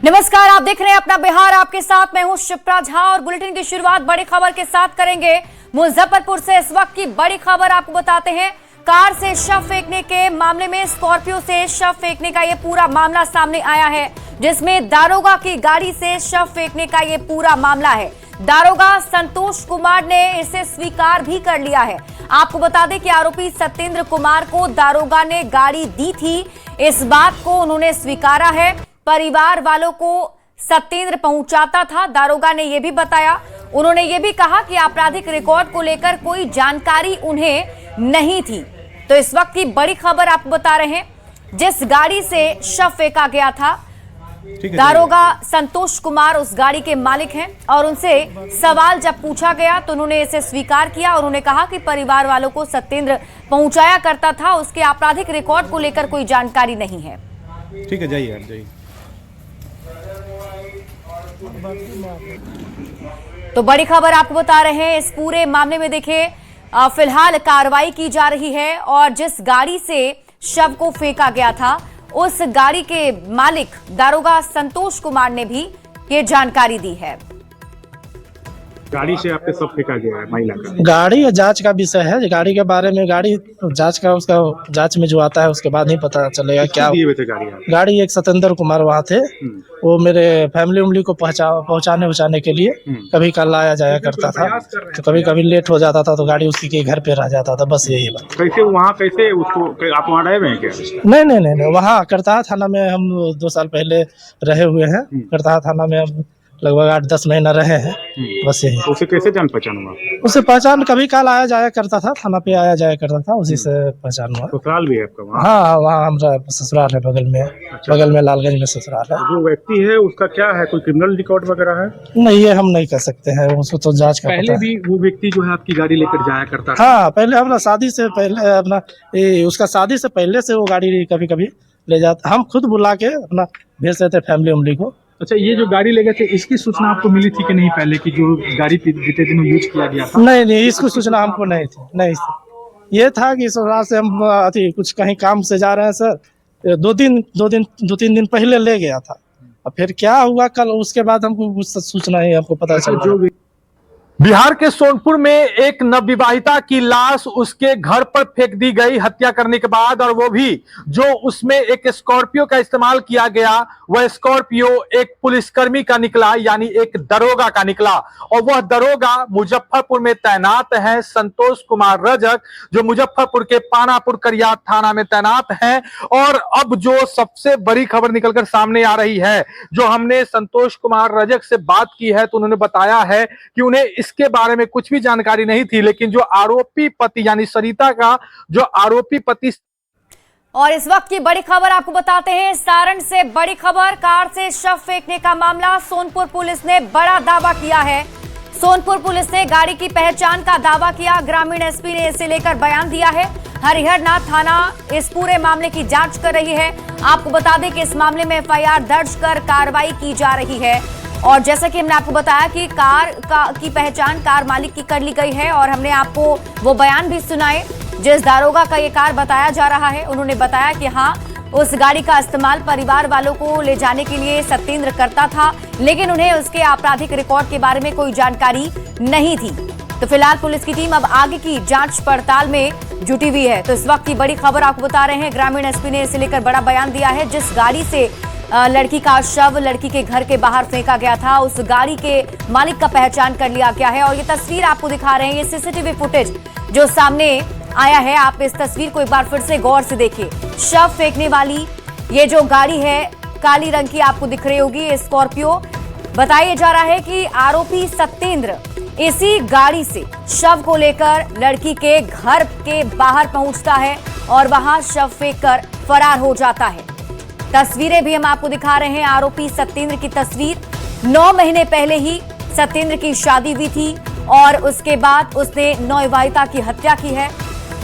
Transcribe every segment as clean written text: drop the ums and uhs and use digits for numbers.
नमस्कार, आप देख रहे हैं अपना बिहार। आपके साथ मैं हूं शिप्रा झा और बुलेटिन की शुरुआत बड़ी खबर के साथ करेंगे। मुजफ्फरपुर से इस वक्त की बड़ी खबर आपको बताते हैं। कार से शव फेंकने के मामले में स्कॉर्पियो से शव फेंकने का ये पूरा मामला सामने आया है, जिसमें दारोगा की गाड़ी से शव फेंकने का ये पूरा मामला है। दारोगा संतोष कुमार ने इसे स्वीकार भी कर लिया है। आपको बता दें कि आरोपी सत्येंद्र कुमार को दारोगा ने गाड़ी दी थी, इस बात को उन्होंने स्वीकारा है। परिवार वालों को सत्येंद्र पहुंचाता था, दारोगा ने यह भी बताया। उन्होंने ये भी कहा कि आपराधिक रिकॉर्ड को लेकर कोई जानकारी उन्हें नहीं थी। तो इस वक्त की बड़ी खबर आपको बता रहे हैं, जिस गाड़ी से शव फेंका गया था, दारोगा संतोष कुमार उस गाड़ी के मालिक हैं और उनसे सवाल जब पूछा गया तो उन्होंने इसे स्वीकार किया और उन्होंने कहा कि परिवार वालों को सत्येंद्र पहुंचाया करता था, उसके आपराधिक रिकॉर्ड को लेकर कोई जानकारी नहीं है। ठीक है, जाइए आप जाइए। तो बड़ी खबर आपको बता रहे हैं, इस पूरे मामले में देखिए फिलहाल कार्रवाई की जा रही है और जिस गाड़ी से शव को फेंका गया था उस गाड़ी के मालिक दारोगा संतोष कुमार ने भी ये जानकारी दी है। गाड़ी से आपके सब फेंका गया है महिला का। गाड़ी जांच का विषय है। गाड़ी के बारे में गाड़ी जांच का उसका जांच में जो आता है उसके बाद ही पता चलेगा क्या दिए हुए थे गाड़ी। गाड़ी एक सत्येंद्र कुमार वहाँ थे, वो मेरे फैमिली उमली को पहुँचाने के लिए कभी कल आया जाया करता था, तो कभी कभी लेट हो जाता था तो गाड़ी उसी के घर पे रह जाता था। बस यही बात। कैसे वहाँ कैसे उसको आप वहाँ रहे हुए हैं क्या? नहीं, वहाँ करताहा थाना में हम 2 साल पहले रहे हुए हैं। करताहा थाना में हम लगभग 8-10 महीना रहे हैं। बस यही। तो उसे कैसे जान पहचान हुआ? उसे पहचान कभी काल आया जाया करता था, थाना पे आया जाया करता था, उसी से पहचान हुआ। ससुराल भी है आपका वहाँ? हाँ, वहाँ हमारा ससुराल है बगल में। अच्छा। बगल में लालगंज में ससुराल है। जो व्यक्ति है उसका क्या है, कोई क्रिमिनल रिकॉर्ड वगैरह है? नहीं, ये हम नहीं कह सकते हैं, उसको तो जांच का पहले भी वो व्यक्ति जो है आपकी गाड़ी लेकर जाया करता था? हाँ, पहले अपना शादी से पहले उसका शादी से पहले से वो गाड़ी कभी कभी ले जाता, हम खुद बुला के अपना भेज देते फैमिली उमली को। अच्छा, ये जो गाड़ी ले गए थे इसकी सूचना आपको मिली थी कि नहीं पहले की जो गाड़ी बीते दिनों यूज किया गया था? नहीं, इसकी सूचना हमको नहीं थी। नहीं, ये था कि ससुराल से हम कुछ कहीं काम से जा रहे हैं सर, 2-3 दिन पहले ले गया था। और फिर क्या हुआ कल, उसके बाद हमको कुछ सूचना ही हमको पता चला। बिहार के सोनपुर में एक नवविवाहिता की लाश उसके घर पर फेंक दी गई हत्या करने के बाद, और वो भी जो उसमें एक स्कॉर्पियो का इस्तेमाल किया गया, वह स्कॉर्पियो एक पुलिसकर्मी का निकला, यानी एक दरोगा का निकला। और वह दरोगा मुजफ्फरपुर में तैनात है, संतोष कुमार रजक, जो मुजफ्फरपुर के पानापुर करियात थाना में तैनात है। और अब जो सबसे बड़ी खबर निकलकर सामने आ रही है, जो हमने संतोष कुमार रजक से बात की है तो उन्होंने बताया है कि उन्हें इसके बारे में कुछ भी जानकारी नहीं थी, लेकिन जो आरोपी पति यानी सरिता का जो आरोपी पति। और इस वक्त की बड़ी खबर आपको बताते हैं, सारण से बड़ी खबर। कार से शव फेंकने का मामला, सोनपुर पुलिस ने बड़ा दावा किया है। सोनपुर पुलिस ने गाड़ी की पहचान का दावा किया। ग्रामीण एसपी ने इसे लेकर बयान दिया है। हरिहरनाथ थाना इस पूरे मामले की जांच कर रही है। आपको बता दें कि इस मामले में एफआईआर दर्ज कर कार्रवाई की जा रही है। और जैसा कि हमने आपको बताया कि कार की पहचान कार मालिक की कर ली गई है और हमने आपको वो बयान भी सुनाए जिस दारोगा का ये कार बताया जा रहा है। उन्होंने बताया कि हाँ, उस गाड़ी का इस्तेमाल परिवार वालों को ले जाने के लिए सत्येंद्र करता था, लेकिन उन्हें उसके आपराधिक रिकॉर्ड के बारे में कोई जानकारी नहीं थी। तो फिलहाल पुलिस की टीम अब आगे की जांच पड़ताल में जुटी हुई है। तो इस वक्त की बड़ी खबर आपको बता रहे हैं, ग्रामीण एसपी ने इसे लेकर बड़ा बयान दिया है। जिस गाड़ी से लड़की का शव लड़की के घर के बाहर फेंका गया था, उस गाड़ी के मालिक का पहचान कर लिया गया है। और ये तस्वीर आपको दिखा रहे हैं, ये सीसीटीवी फुटेज जो सामने आया है। आप इस तस्वीर को एक बार फिर से गौर से देखिए। शव फेंकने वाली ये जो गाड़ी है, काली रंग की आपको दिख रही होगी, स्कॉर्पियो। बताया जा रहा है कि आरोपी सत्येंद्र इसी गाड़ी से शव को लेकर लड़की के घर के बाहर पहुंचता है और वहां शव फेंककर फरार हो जाता है। तस्वीरें भी हम आपको दिखा रहे हैं, आरोपी सत्येंद्र की तस्वीर। 9 महीने पहले ही सत्येंद्र की शादी हुई थी और उसके बाद उसने नवविवाहिता की हत्या की है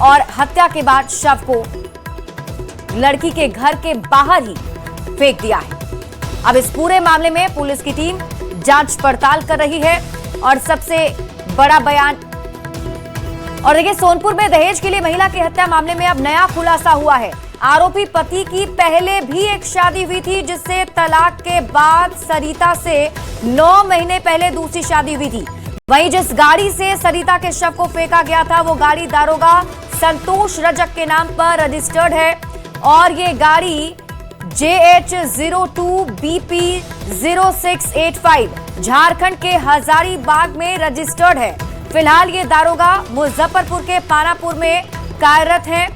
और हत्या के बाद शव को लड़की के घर के बाहर ही फेंक दिया है। अब इस पूरे मामले में पुलिस की टीम जांच पड़ताल कर रही है और सबसे बड़ा बयान। और देखिए, सोनपुर में दहेज के लिए महिला की हत्या मामले में अब नया खुलासा हुआ है। आरोपी पति की पहले भी एक शादी हुई थी, जिससे तलाक के बाद सरिता से 9 महीने पहले दूसरी शादी हुई थी। वहीं जिस गाड़ी से सरिता के शव को फेंका गया था, वो गाड़ी दारोगा संतोष रजक के नाम पर रजिस्टर्ड है और ये गाड़ी JH02BP0685 झारखंड के हजारीबाग में रजिस्टर्ड है। फिलहाल ये दारोगा मुजफ्फरपुर के पानापुर में कार्यरत हैं,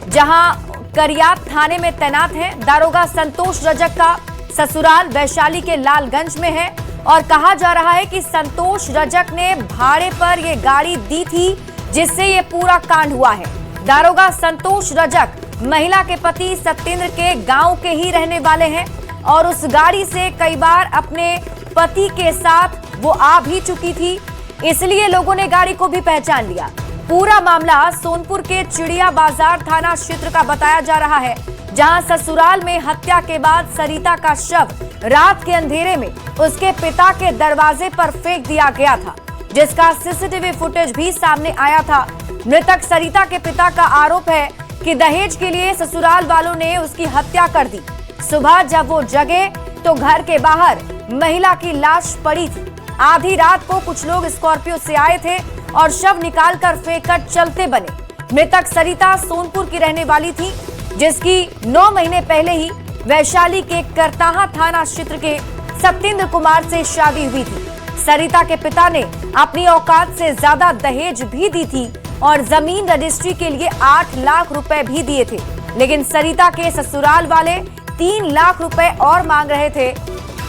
जहां करियात थाने में तैनात हैं। दारोगा संतोष रजक का ससुराल वैशाली के लालगंज में है और कहा जा रहा है कि संतोष रजक ने भाड़े पर ये गाड़ी दी थी, जिससे ये पूरा कांड हुआ है। दारोगा संतोष रजक महिला के पति सत्येंद्र के गांव के ही रहने वाले हैं और उस गाड़ी से कई बार अपने पति के साथ वो आ भी चुकी थी, इसलिए लोगों ने गाड़ी को भी पहचान लिया। पूरा मामला सोनपुर के चिड़िया बाजार थाना क्षेत्र का बताया जा रहा है, जहां ससुराल में हत्या के बाद सरिता का शव रात के अंधेरे में उसके पिता के दरवाजे पर फेंक दिया गया था, जिसका सीसीटीवी फुटेज भी सामने आया था। मृतक सरिता के पिता का आरोप है कि दहेज के लिए ससुराल वालों ने उसकी हत्या कर दी। सुबह जब वो जगे तो घर के बाहर महिला की लाश पड़ी थी। आधी रात को कुछ लोग स्कॉर्पियो से आए थे और शव निकालकर फेंककर चलते बने। मृतक सरिता सोनपुर की रहने वाली थी, जिसकी 9 महीने पहले ही वैशाली के करताहा थाना क्षेत्र के सत्येंद्र कुमार से शादी हुई थी। सरिता के पिता ने अपनी औकात से ज्यादा दहेज भी दी थी और जमीन रजिस्ट्री के लिए 8 लाख रुपए भी दिए थे, लेकिन सरिता के ससुराल वाले 3 लाख रुपए और मांग रहे थे।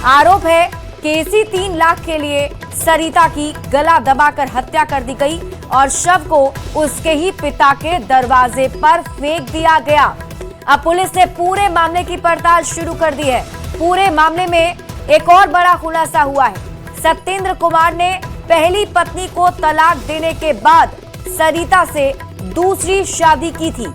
आरोप है कि इसी 3 लाख के लिए सरिता की गला दबाकर हत्या कर दी गई और शव को उसके ही पिता के दरवाजे पर फेंक दिया गया। अब पुलिस ने पूरे मामले की पड़ताल शुरू कर दी है। पूरे मामले में एक और बड़ा खुलासा हुआ है। सत्येंद्र कुमार ने पहली पत्नी को तलाक देने के बाद सरिता से दूसरी शादी की थी।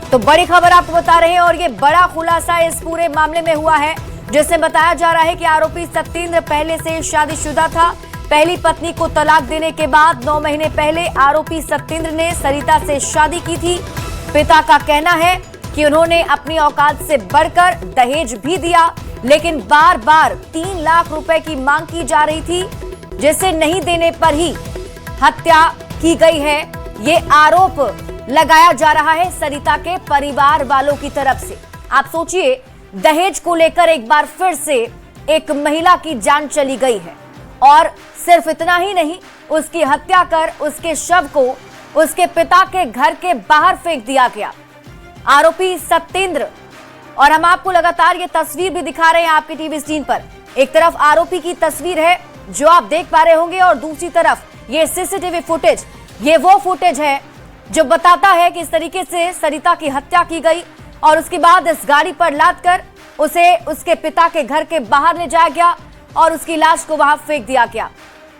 तो बड़ी खबर आपको बता रहे हैं और ये बड़ा खुलासा इस पूरे मामले में हुआ है, जिससे बताया जा रहा है कि आरोपी सत्येंद्र पहले से शादीशुदा था। पहली पत्नी को तलाक देने के बाद 9 महीने पहले आरोपी सत्येंद्र ने सरिता से शादी की थी। पिता का कहना है कि उन्होंने अपनी औकात से बढ़कर दहेज भी दिया, लेकिन बार बार 3 लाख रुपए की मांग की जा रही थी, जिसे नहीं देने पर ही हत्या की गई है। ये आरोप लगाया जा रहा है सरिता के परिवार वालों की तरफ से। आप सोचिए, दहेज को लेकर एक बार फिर से एक महिला की जान चली गई है और सिर्फ इतना ही नहीं, उसकी हत्या कर उसके शव को उसके पिता के घर के बाहर फेंक दिया गया। आरोपी सत्येंद्र, और हम आपको लगातार ये तस्वीर भी दिखा रहे हैं आपकी टीवी स्क्रीन पर। एक तरफ आरोपी की तस्वीर है जो आप देख पा रहे होंगे और दूसरी तरफ ये सीसीटीवी फुटेज, ये वो फुटेज है जो बताता है कि इस तरीके से सरिता की हत्या की गई और उसके बाद इस गाड़ी पर लादकर उसे उसके पिता के घर के बाहर ले जाया गया और उसकी लाश को वहां फेंक दिया गया।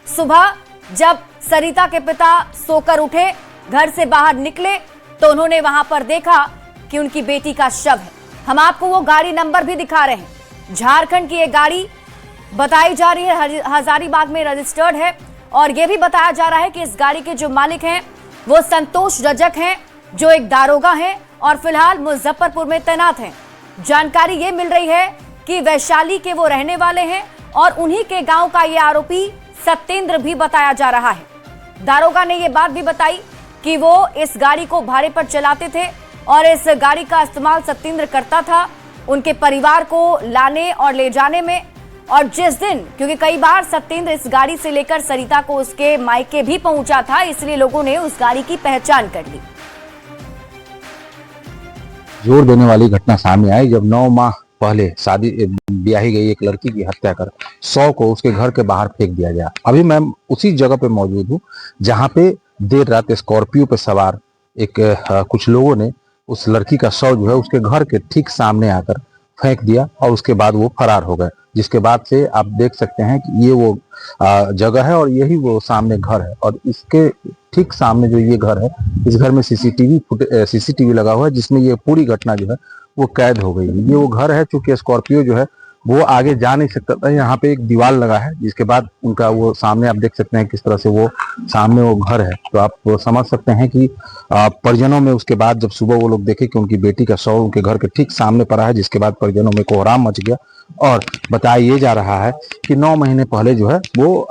सुबह जब सरिता के पिता सोकर उठे, घर से बाहर निकले, तो उन्होंने वहां पर देखा कि उनकी बेटी का शव है। हम आपको वो गाड़ी नंबर भी दिखा रहे हैं। झारखंड की ये गाड़ी बताई जा रही है हजारीबाग में रजिस्टर्ड है और यह भी बताया जा रहा है कि इस गाड़ी के जो मालिक हैं वो संतोष रजक हैं, जो एक दारोगा हैं और फिलहाल मुजफ्फरपुर में तैनात हैं। जानकारी ये मिल रही है कि वैशाली के वो रहने वाले हैं और उन्हीं के गांव का ये आरोपी सत्येंद्र भी बताया जा रहा है। दारोगा ने ये बात भी बताई कि वो इस गाड़ी को भाड़े पर चलाते थे और इस गाड़ी का इस्तेमाल सत्येंद्र करता था उनके परिवार को लाने और ले जाने में। और जिस दिन, क्योंकि कई बार सत्येंद्र इस गाड़ी से लेकर सरिता को उसके मायके भी पहुंचा था, इसलिए लोगों ने उस गाड़ी की पहचान कर ली। जोर देने वाली घटना सामने आई जब 9 माह पहले शादी ब्याही गई एक लड़की की हत्या कर शव को उसके घर के बाहर फेंक दिया गया। अभी मैं उसी जगह पे मौजूद हूँ जहाँ पे देर रात स्कॉर्पियो पे सवार कुछ लोगों ने उस लड़की का शव जो है उसके घर के ठीक सामने आकर फेंक दिया और उसके बाद वो फरार हो गए। जिसके बाद से आप देख सकते हैं कि ये वो जगह है और यही वो सामने घर है और इसके ठीक सामने जो ये घर है, इस घर में सीसीटीवी लगा हुआ है जिसमें ये पूरी घटना जो है वो कैद हो गई है। ये वो घर है, चूंकि स्कॉर्पियो जो है वो आगे जा नहीं सकता था। यहाँ पे एक दीवार लगा है, जिसके बाद उनका वो सामने आप देख सकते हैं किस तरह से वो सामने वो घर है। तो आप वो समझ सकते हैं कि परिजनों में उसके बाद जब सुबह वो लोग देखे कि उनकी बेटी का शव उनके घर के ठीक सामने पड़ा है, जिसके बाद परिजनों में कोहराम मच गया। और बताया ये जा रहा है कि 9 महीने पहले जो है वो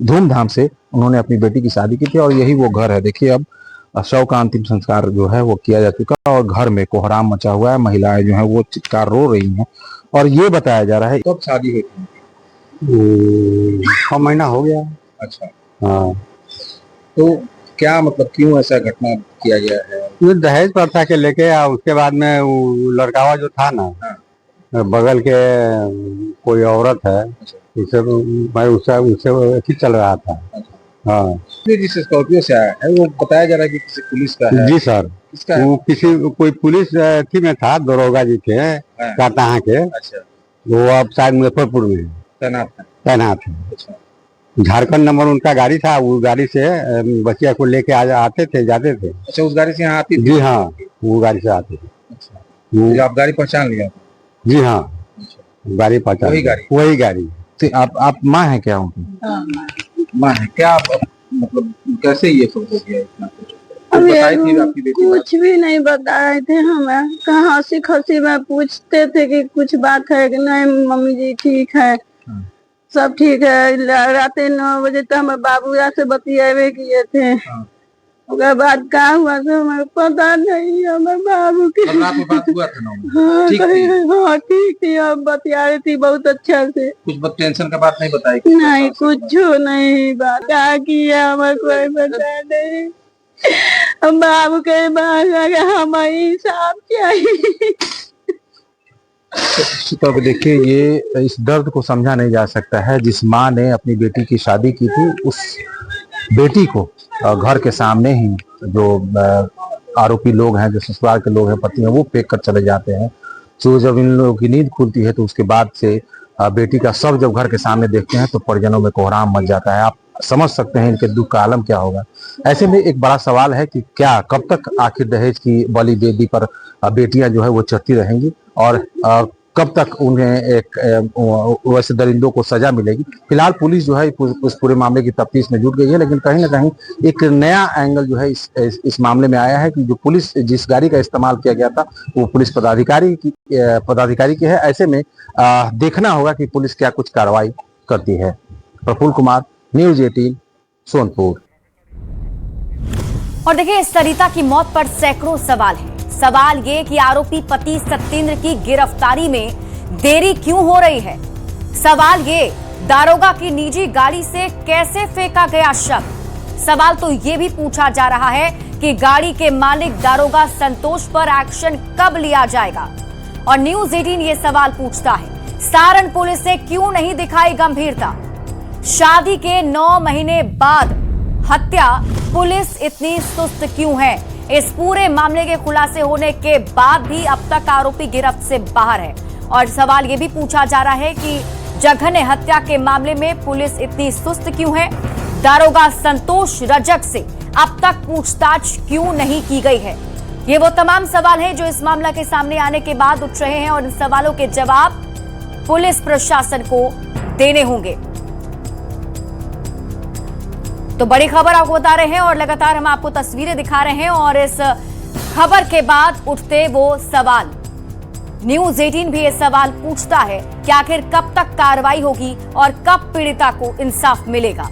धूमधाम से उन्होंने अपनी बेटी की शादी की थी और यही वो घर है। देखिए अब शव का अंतिम संस्कार जो है वो किया जा चुका है और घर में कोहराम मचा हुआ है। महिलाएं जो है वो चित्कार रो रही हैं और ये बताया जा रहा है कब शादी हुई थी? 6 महीना हो गया। अच्छा, हाँ, तो क्या मतलब क्यों ऐसा घटना किया गया है? ये दहेज प्रथा के लेके और उसके बाद में वो लड़कावा जो था ना, बगल के कोई औरत है, उससे मैं उससे अच्छी चल रहा था। हाँ, जिस स्कॉर्पियो से आया है वो बताया जा रहा है कि किसी पुलिस का है। जी सर, किसका है? वो किसी कोई पुलिस थी में था, दरोगा जी थे काटहा के। अच्छा, वो अब शायद मुजफ्फरपुर में तैनात है। अच्छा, झारखंड नंबर उनका गाड़ी था, वो गाड़ी से बच्चिया को लेके आते थे, जाते थे। अच्छा, उस गाड़ी से यहाँ आती थी? जी हाँ, वो गाड़ी से आते थे। अच्छा, तो आप गाड़ी पहचान लिया? जी हाँ, गाड़ी पहचान, वही गाड़ी। तो आप माँ है क्या उनकी? माँ है क्या? मतलब कैसे ये सब हो गया इतना? बताई थी आपकी बेटी? कुछ भी नहीं बताए थे हमें। कहाँ हंसी खसी में पूछते थे कि कुछ बात है कि नहीं मम्मी जी ठीक है, सब ठीक है। रात 9 बजे तक हमारे बाबूया से बतियावे किए थे। उसके बाद क्या हुआ तो हमें पता नहीं। हमारे बाबू की रात में बात हुआ था ना? हाँ ठीक थी? हाँ ठीक थी, अब बतिया रही थी बहुत अच्छा से। कुछ टेंशन का बात नहीं बताई? नहीं, कुछ नहीं बात क्या किया हमें कोई बता नहीं। हम बाबू के बाद हम इंसाफ चाहिए। तो देखिए, ये इस दर्द को समझा नहीं जा सकता है। जिस माँ ने अपनी बेटी की शादी की थी, उस बेटी को घर के सामने ही जो आरोपी लोग हैं, जो ससुराल के लोग हैं, पति हैं, वो फेंक कर चले जाते हैं। तो जब इन लोगों की नींद खुलती है तो उसके बाद से बेटी का शव जब घर के सामने देखते हैं तो परिजनों में कोहराम मच जाता है। आप समझ सकते हैं इनके दुख का आलम क्या होगा। ऐसे में एक बड़ा सवाल है कि क्या कब तक आखिर दहेज की बलि बेदी पर बेटियां जो है वो चढ़ती रहेंगी और कब तक उन्हें एक वैसे दरिंदों को सजा मिलेगी। फिलहाल पुलिस जो है इस पूरे मामले की तफ्तीश में जुट गई है, लेकिन कहीं ना कहीं एक नया एंगल जो है इस मामले में आया है कि जो पुलिस जिस गाड़ी का इस्तेमाल किया गया था वो पुलिस पदाधिकारी की है। ऐसे में देखना होगा कि पुलिस क्या कुछ कार्रवाई करती है। प्रफुल्ल कुमार, न्यूज़ 18, सोनपुर। और देखिए, सरिता की मौत पर सैकड़ों सवाल हैं। सवाल ये कि आरोपी पति सत्येंद्र की गिरफ्तारी में देरी क्यों हो रही है। सवाल ये, दारोगा की निजी गाड़ी से कैसे फेंका गया शव। सवाल तो ये भी पूछा जा रहा है कि गाड़ी के मालिक दारोगा संतोष पर एक्शन कब लिया जाएगा। और न्यूज़ 18 ये सवाल पूछता है, सारण पुलिस ने क्यों नहीं दिखाई गंभीरता। शादी के 9 महीने बाद हत्या, पुलिस इतनी सुस्त क्यों है। इस पूरे मामले के खुलासे होने के बाद भी अब तक आरोपी गिरफ्त से बाहर है। और सवाल यह भी पूछा जा रहा है कि जघन्य हत्या के मामले में पुलिस इतनी सुस्त क्यों है। दारोगा संतोष रजक से अब तक पूछताछ क्यों नहीं की गई है। ये वो तमाम सवाल हैं जो इस मामला के सामने आने के बाद उठ रहे हैं और इन सवालों के जवाब पुलिस प्रशासन को देने होंगे। तो बड़ी खबर आपको बता रहे हैं और लगातार हम आपको तस्वीरें दिखा रहे हैं और इस खबर के बाद उठते वो सवाल। न्यूज़ 18 भी ये सवाल पूछता है कि आखिर कब तक कार्रवाई होगी और कब पीड़िता को इंसाफ मिलेगा।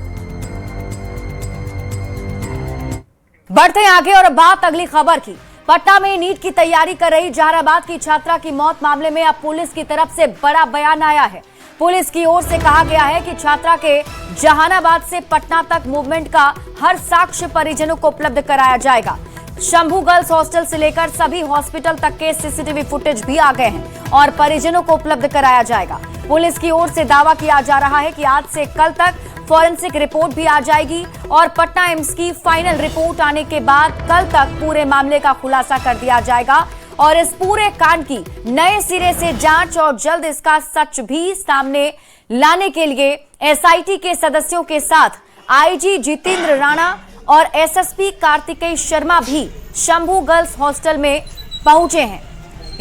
बढ़ते हैं आगे और बात अगली खबर की। पटना में नीट की तैयारी कर रही जहानाबाद की छात्रा की मौत मामले में अब पुलिस की तरफ से बड़ा बयान आया है। पुलिस की ओर से कहा गया है कि छात्रा के जहानाबाद से पटना तक मूवमेंट का हर साक्ष्य परिजनों को उपलब्ध कराया जाएगा। शंभू गर्ल्स हॉस्टल से लेकर सभी हॉस्पिटल तक के सीसीटीवी फुटेज भी आ गए हैं और परिजनों को उपलब्ध कराया जाएगा। पुलिस की ओर से दावा किया जा रहा है कि आज से कल तक फॉरेंसिक रिपोर्ट भी आ जाएगी और पटना एम्स की फाइनल रिपोर्ट आने के बाद कल तक पूरे मामले का खुलासा कर दिया जाएगा और इस पूरे कांड की नए सिरे से जांच और जल्द इसका सच भी सामने लाने के लिए एसआईटी के सदस्यों के साथ आईजी जितेंद्र राणा और एसएसपी कार्तिकेय शर्मा भी शंभू गर्ल्स हॉस्टल में पहुंचे हैं।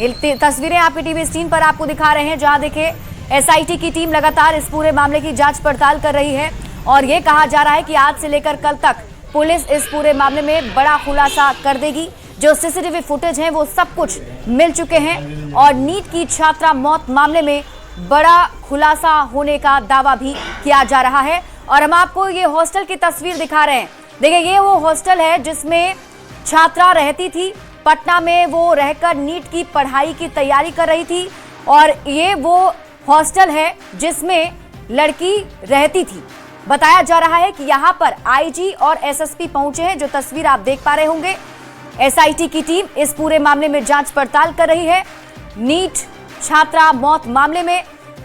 ये तस्वीरें आपके टीवी स्क्रीन पर आपको दिखा रहे हैं, जहां देखिए एसआईटी की टीम लगातार इस पूरे मामले की जांच पड़ताल कर रही है और ये कहा जा रहा है कि आज से लेकर कल तक पुलिस इस पूरे मामले में बड़ा खुलासा कर देगी। जो सीसीटीवी फुटेज हैं वो सब कुछ मिल चुके हैं और नीट की छात्रा मौत मामले में बड़ा खुलासा होने का दावा भी किया जा रहा है। और हम आपको ये हॉस्टल की तस्वीर दिखा रहे हैं। देखिए, ये वो हॉस्टल है जिसमें छात्रा रहती थी। पटना में वो रहकर नीट की पढ़ाई की तैयारी कर रही थी और ये वो हॉस्टल है जिसमें लड़की रहती थी। बताया जा रहा है कि यहां पर आईजी और एसएसपी पहुंचे हैं, जो तस्वीर आप देख पा रहे होंगे। एसआईटी की टीम इस पूरे मामले में जांच पड़ताल कर रही है। नीट छात्रा मौत मामले में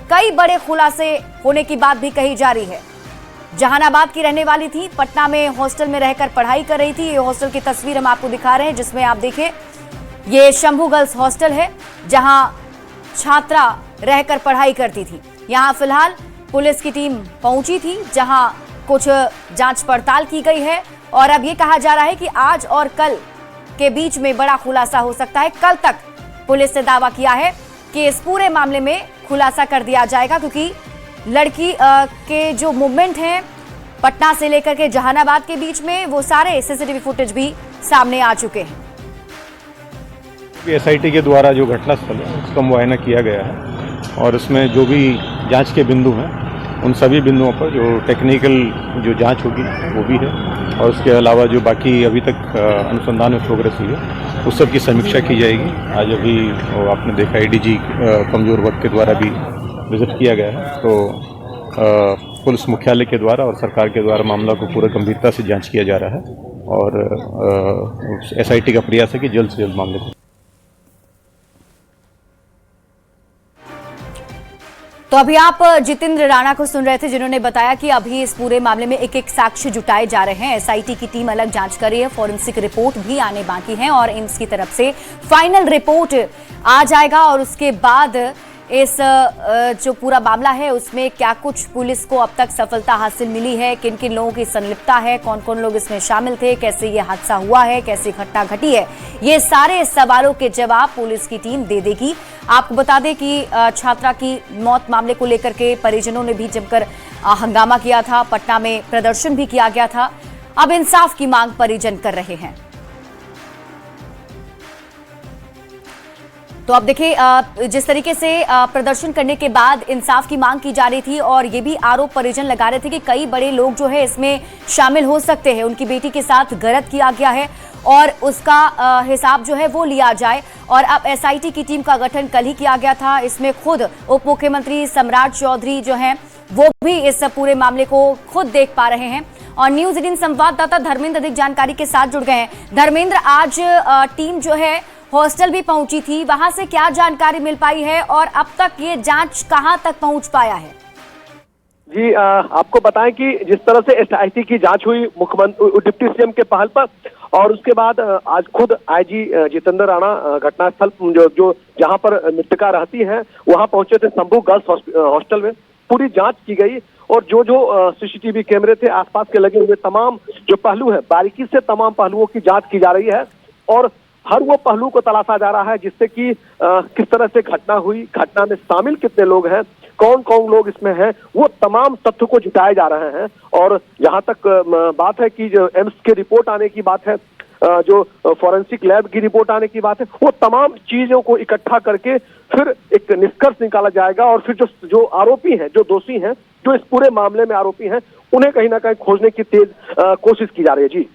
कई बड़े खुलासे होने की बात भी कही जा रही है। जहानाबाद की रहने वाली थी, पटना में हॉस्टल में रहकर पढ़ाई कर रही थी। ये हॉस्टल की तस्वीर हम आपको दिखा रहे हैं, जिसमें आप देखें ये शंभू गर्ल्स हॉस्टल है जहां छात्रा रहकर पढ़ाई करती थी। यहां फिलहाल पुलिस की टीम पहुंची थी, जहां कुछ जांच पड़ताल की गई है और अब ये कहा जा रहा है कि आज और कल के बीच में बड़ा खुलासा हो सकता है। कल तक पुलिस ने दावा किया है कि इस पूरे मामले में खुलासा कर दिया जाएगा, क्योंकि लड़की के जो मूवमेंट हैं पटना से लेकर के जहानाबाद के बीच में, वो सारे सीसीटीवी फुटेज भी सामने आ चुके हैं। एसआईटी के द्वारा जो घटनास्थल है उसका मुआयना किया गया है और उसमें जो भी जांच के बिंदु हैं उन सभी बिंदुओं पर जो टेक्निकल जो जांच होगी वो भी है और उसके अलावा जो बाकी अभी तक अनुसंधान में प्रोग्रेस हुई है उस सब की समीक्षा की जाएगी। आज अभी आपने देखा एडीजी कमजोर वर्ग के द्वारा भी विजिट किया गया है, तो पुलिस मुख्यालय के द्वारा और सरकार के द्वारा मामला को पूरा गंभीरता से जांच किया जा रहा है और एसआईटी का प्रयास है कि जल्द से जल्द मामले को। तो अभी आप जितेंद्र राणा को सुन रहे थे, जिन्होंने बताया कि अभी इस पूरे मामले में एक एक साक्ष्य जुटाए जा रहे हैं। एसआईटी की टीम अलग जांच कर रही है, फॉरेंसिक रिपोर्ट भी आने बाकी है और एम्स की तरफ से फाइनल रिपोर्ट आ जाएगा और उसके बाद इस जो पूरा मामला है उसमें क्या कुछ पुलिस को अब तक सफलता हासिल मिली है, किन किन लोगों की संलिप्तता है, कौन कौन लोग इसमें शामिल थे, कैसे ये हादसा हुआ है, कैसे घटना घटी है, ये सारे सवालों के जवाब पुलिस की टीम दे देगी। आपको बता दें कि छात्रा की मौत मामले को लेकर के परिजनों ने भी जमकर हंगामा किया था, पटना में प्रदर्शन भी किया गया था। अब इंसाफ की मांग परिजन कर रहे हैं। तो अब देखिए, जिस तरीके से प्रदर्शन करने के बाद इंसाफ की मांग की जा रही थी और ये भी आरोप परिजन लगा रहे थे कि कई बड़े लोग जो है इसमें शामिल हो सकते हैं, उनकी बेटी के साथ गलत किया गया है और उसका हिसाब जो है वो लिया जाए। और अब एसआईटी की टीम का गठन कल ही किया गया था। इसमें खुद उप मुख्यमंत्री सम्राट चौधरी जो हैं वो भी इस पूरे मामले को खुद देख पा रहे हैं और न्यूज़ 18 संवाददाता धर्मेंद्र अधिक जानकारी के साथ जुड़ गए हैं। धर्मेंद्र, आज टीम जो है हॉस्टल भी पहुंची थी, वहां से क्या जानकारी मिल पाई है और अब तक ये जांच कहां तक पहुंच पाया है? जी, आपको बताएं कि जिस तरह से एसआईटी की जांच हुई मुख्यमंत्री डिप्टी सीएम के पहल पर और उसके बाद आज खुद आईजी जितेंद्र राणा घटनास्थल जो जहां पर मृतका रहती है वहां पहुंचे थे। शंभू गर्ल्स हॉस्टल में पूरी जांच की गई और जो सीसीटीवी कैमरे थे आसपास के लगे हुए तमाम जो पहलू है बारीकी से तमाम पहलुओं की जांच की जा रही है और हर वो पहलू को तलाशा जा रहा है जिससे कि किस तरह से घटना हुई, घटना में शामिल कितने लोग हैं, कौन कौन लोग इसमें हैं, वो तमाम तथ्य को जुटाए जा रहे हैं। और जहां तक बात है कि जो एम्स की रिपोर्ट आने की बात है, जो फॉरेंसिक लैब की रिपोर्ट आने की बात है, वो तमाम चीजों को इकट्ठा करके फिर एक निष्कर्ष निकाला जाएगा और फिर जो आरोपी हैं, जो दोषी हैं, जो इस पूरे मामले में आरोपी हैं, उन्हें कहीं ना कहीं खोजने की तेज कोशिश की जा रही है। जी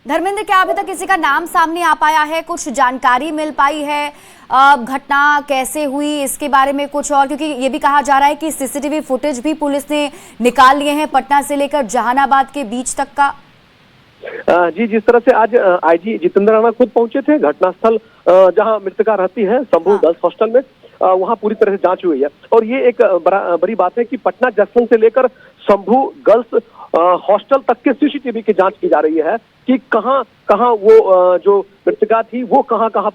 धर्मेंद्र, क्या अभी तक किसी का नाम सामने आ पाया है, कुछ जानकारी मिल पाई है, घटना कैसे हुई इसके बारे में कुछ और? क्योंकि ये भी कहा जा रहा है कि सीसीटीवी फुटेज भी पुलिस ने निकाल लिए हैं पटना से लेकर जहानाबाद के बीच तक का। जी, जिस तरह से आज आईजी जितेंद्र राणा खुद पहुंचे थे घटनास्थल जहां मृतका रहती है शंभू गर्ल्स हॉस्टल में, वहां पूरी तरह से जांच हुई है और ये एक बड़ी बात है कि पटना जंक्शन से लेकर शंभू गर्ल्स हॉस्टल तक के सीसीटीवी की जांच की जा रही है कि कहां कहां वो जो मृतका थी वो कहां कहां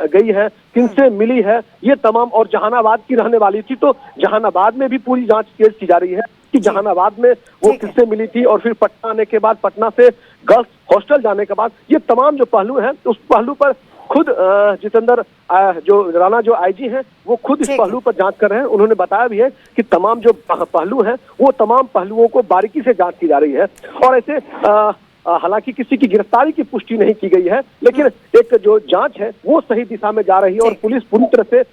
गई है, किनसे मिली है, ये तमाम। और जहानाबाद की रहने वाली थी तो जहानाबाद में भी पूरी जांच तेज की जा रही है कि जहानाबाद में वो किससे मिली थी और फिर पटना आने के बाद, पटना से गर्ल्स हॉस्टल जाने के बाद, ये तमाम जो पहलू हैं उस पहलू पर खुद जितेंद्र जो राणा जो आईजी हैं वो खुद इस ठीक पहलू पर जांच कर रहे हैं। उन्होंने बताया भी है कि तमाम जो पहलू हैं वो तमाम पहलुओं को बारीकी से जांच की जा रही है और ऐसे हालांकि किसी की गिरफ्तारी की पुष्टि नहीं की गई है, लेकिन एक जो जांच है वो सही दिशा में जा रही है और पुलिस पूरी तरह से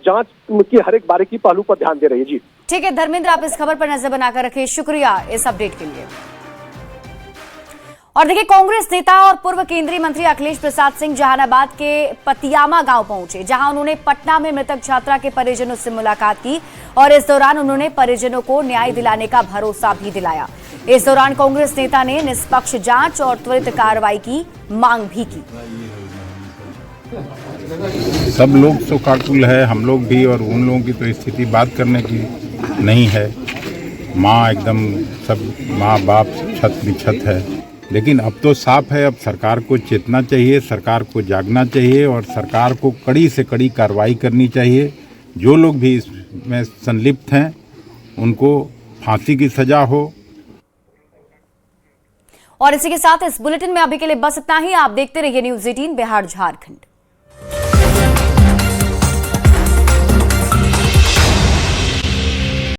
जांच की हर एक बारीकी पहलू पर ध्यान दे रही है। जी ठीक है धर्मेंद्र, आप इस खबर पर नजर बनाकर रखें, शुक्रिया इस अपडेट के लिए। और देखिए, कांग्रेस नेता और पूर्व केंद्रीय मंत्री अखिलेश प्रसाद सिंह जहानाबाद के पतियामा गांव पहुंचे, जहां उन्होंने पटना में मृतक छात्रा के परिजनों से मुलाकात की और इस दौरान उन्होंने परिजनों को न्याय दिलाने का भरोसा भी दिलाया। इस दौरान कांग्रेस नेता ने निष्पक्ष जांच और त्वरित कार्रवाई की मांग भी की। सब लोग शोकाकुल है, हम लोग भी, और उन लोगों की तो स्थिति बात करने की नहीं है। माँ एकदम सब माँ बाप छत बिछत है, लेकिन अब तो साफ है, अब सरकार को चेतना चाहिए, सरकार को जागना चाहिए और सरकार को कड़ी से कड़ी कार्रवाई करनी चाहिए। जो लोग भी इसमें संलिप्त हैं उनको फांसी की सजा हो। और इसी के साथ इस बुलेटिन में अभी के लिए बस इतना ही। आप देखते रहिए न्यूज़ 18 बिहार झारखंड।